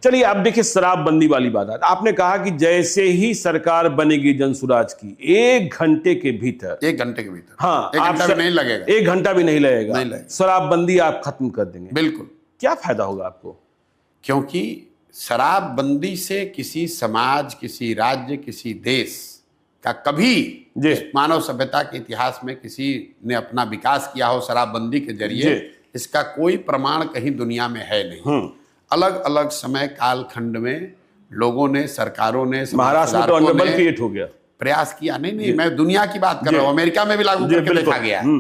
चलिए आप देखिए शराबबंदी वाली बात है। आपने कहा कि जैसे ही सरकार बनेगी जनसुराज की 1 घंटे के भीतर, 1 घंटे के भीतर, हाँ, 1 घंटा भी नहीं लगेगा, 1 घंटा भी नहीं लगेगा, नहीं लगेगा। शराबबंदी आप खत्म कर देंगे। बिल्कुल। क्या फायदा होगा आपको? क्योंकि शराबबंदी से किसी समाज, किसी राज्य, किसी देश का कभी इस मानव सभ्यता के इतिहास में किसी ने अपना विकास किया हो शराबबंदी के जरिए, इसका कोई प्रमाण कहीं दुनिया में है नहीं। अलग अलग समय काल खंड में लोगों ने, सरकारों ने, महाराष्ट्र में तो अनबल क्रिएट हो गया, प्रयास किया। नहीं, मैं दुनिया की बात कर रहा हूं, अमेरिका में भी लागू करके देखा गया है।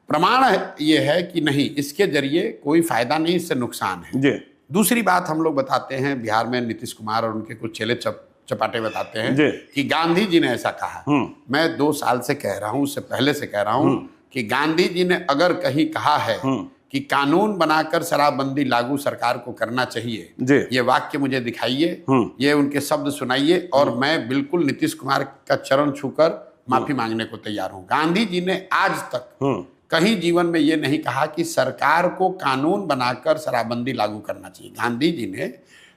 प्रमाण ये है कि नहीं, इसके जरिए कोई फायदा नहीं, इससे नुकसान है। दूसरी बात हम लोग बताते हैं, बिहार में नीतीश कुमार और उनके कुछ चेले चपाटे बताते हैं कि गांधी जी ने ऐसा कहा। मैं 2 साल से कह रहा हूं, उससे पहले से कह रहा हूं कि गांधी जी ने अगर कहीं कहा है कि कानून बनाकर शराबबंदी लागू सरकार को करना चाहिए, ये वाक्य मुझे दिखाइए, ये उनके शब्द सुनाइए, और मैं बिल्कुल नीतीश कुमार का चरण छूकर माफी मांगने को तैयार हूं। गांधी जी ने आज तक कहीं जीवन में ये नहीं कहा कि सरकार को कानून बनाकर शराबबंदी लागू करना चाहिए। गांधी जी ने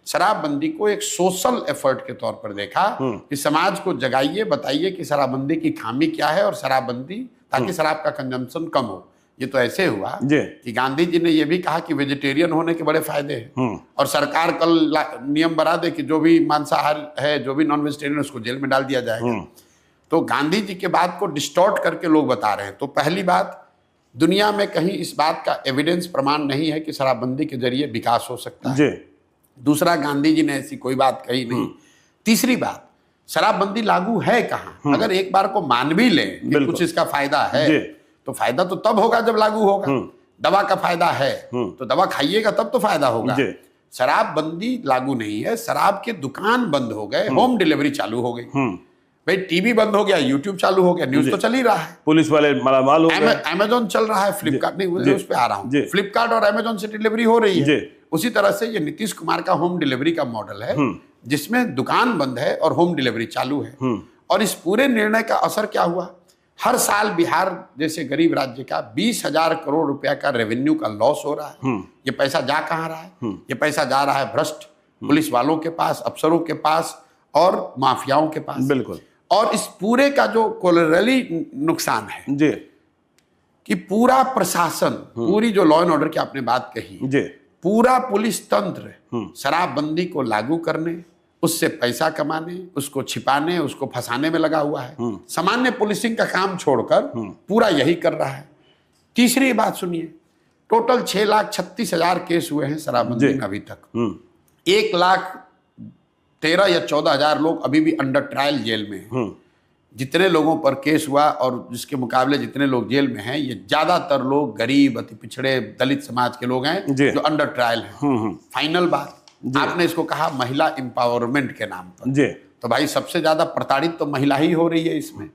शराबबंदी को एक सोशल एफर्ट के तौर पर देखा कि समाज को जगाइए, बताइए कि शराबबंदी की खामी क्या है, और शराबबंदी ताकि शराब का कंजम्पशन कम हो। ये तो ऐसे हुआ कि गांधी जी ने यह भी कहा कि वेजिटेरियन होने के बड़े फायदे हैं, और सरकार कल नियम बना दे कि जो भी मांसाहारी है, जो भी नॉन वेजिटेरियन, उसको जेल में डाल दिया जाएगा। तो गांधी जी के बात को डिस्टॉर्ट करके लोग बता रहे हैं। तो पहली बात, दुनिया में कहीं इस बात का एविडेंस, प्रमाण नहीं है कि शराबबंदी के जरिए विकास हो सकता है। दूसरा, गांधी जी ने ऐसी कोई बात कही नहीं। तीसरी बात, शराबबंदी लागू है कहाँ? अगर एक बार को मान भी ले कि कुछ इसका फायदा है, तो फायदा तो तब होगा जब लागू होगा। दवा का फायदा है तो दवा खाइएगा तब तो फायदा होगा। शराबबंदी लागू नहीं है, शराब के दुकान बंद हो गए, होम डिलीवरी चालू हो गई। भाई टीवी बंद हो गया, यूट्यूब चालू हो गया, न्यूज तो चल ही रहा है, पुलिस वाले मालामाल हो गए, अमेजोन चल रहा है, फ्लिपकार्ट नहीं, उस पे आ रहा हूँ, फ्लिपकार्ट और अमेजोन से डिलीवरी हो रही है। उसी तरह से ये नीतीश कुमार का होम डिलीवरी का मॉडल है, जिसमें दुकान बंद है और होम डिलीवरी चालू है। और इस पूरे निर्णय का असर क्या हुआ? हर साल बिहार जैसे गरीब राज्य का 20,000 करोड़ रुपया का रेवेन्यू का लॉस हो रहा है। ये पैसा जा कहाँ रहा है? ये पैसा जा रहा है भ्रष्ट पुलिस वालों के पास, अफसरों के पास और माफियाओं के पास। बिल्कुल। और इस पूरे का जो कोलैटरली नुकसान है कि पूरा प्रशासन, पूरी जो लॉ एंड ऑर्डर की आपने बात कही, पूरा पुलिस तंत्र शराबबंदी को लागू करने, उससे पैसा कमाने, उसको छिपाने, उसको फंसाने में लगा हुआ है। सामान्य पुलिसिंग का काम छोड़कर पूरा यही कर रहा है। तीसरी बात सुनिए, टोटल 6,36,000 केस हुए हैं शराबबंदी में अभी तक। 1,13,000 या 14,000 लोग अभी भी अंडर ट्रायल जेल में हैं। जितने लोगों पर केस हुआ और जिसके मुकाबले जितने लोग जेल में हैं, ये ज्यादातर लोग गरीब, अति पिछड़े, दलित समाज के लोग हैं जो अंडर ट्रायल हैं। फाइनल बात, आपने इसको कहा महिला एम्पावरमेंट के नाम पर, तो भाई सबसे ज्यादा प्रताड़ित तो महिला ही हो रही है इसमें।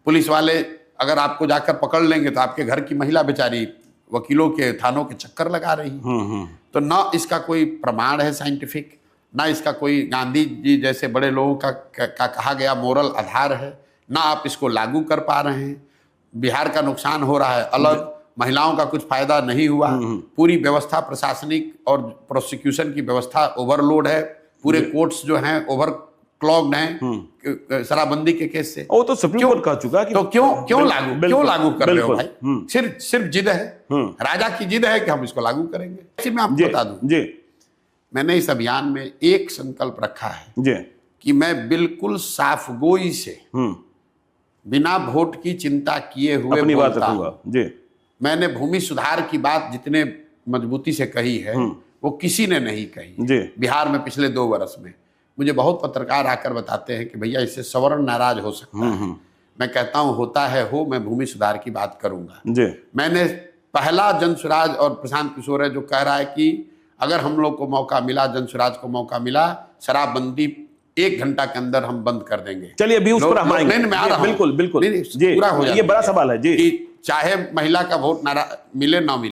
पुलिस वाले अगर आपको जाकर पकड़ लेंगे तो आपके घर की महिला बेचारी वकीलों के, थानों के चक्कर लगा रही है। तो ना इसका कोई प्रमाण है साइंटिफिक, ना इसका कोई गांधी जी जैसे बड़े लोगों का कहा गया मोरल आधार है, ना आप इसको लागू कर पा रहे हैं। बिहार का नुकसान हो रहा है अलग, महिलाओं का कुछ फायदा नहीं हुआ। पूरी व्यवस्था, प्रशासनिक और प्रोसिक्यूशन की व्यवस्था ओवरलोड है। पूरे कोर्ट्स जो हैं ओवर क्लॉग्ड हैं शराबबंदी के केस से। वो तो सुप्रीम कोर्ट कह चुका कि तो क्यों लागू कर रहे हो भाई? सिर्फ जिद है, राजा की जिद है कि हम इसको लागू करेंगे। मैं आपको बता दूं, मैंने इस अभियान में एक संकल्प रखा है कि मैं बिल्कुल साफगोई से, बिना वोट की चिंता किए हुए अपनी बात रखूंगा। मैंने भूमि सुधार की बात जितने मजबूती से कही है वो किसी ने नहीं कही बिहार में पिछले 2 वर्ष में। मुझे बहुत पत्रकार आकर बताते हैं कि भैया इससे सवर्ण नाराज हो सकता है। मैं कहता हूं होता है हो, मैं भूमि सुधार की बात करूंगा। मैंने पहला जनसुराज, और प्रशांत किशोर है जो कह रहा है कि अगर हम लोग को मौका मिला, जनसुराज को मौका मिला, शराबबंदी 1 घंटा के अंदर हम बंद कर देंगे। चलिए अभी उस पर हम आएंगे। बिल्कुल, पूरा हो जाए, ये बड़ा सवाल है जी। चाहे महिला का वोट मिले ना मिले।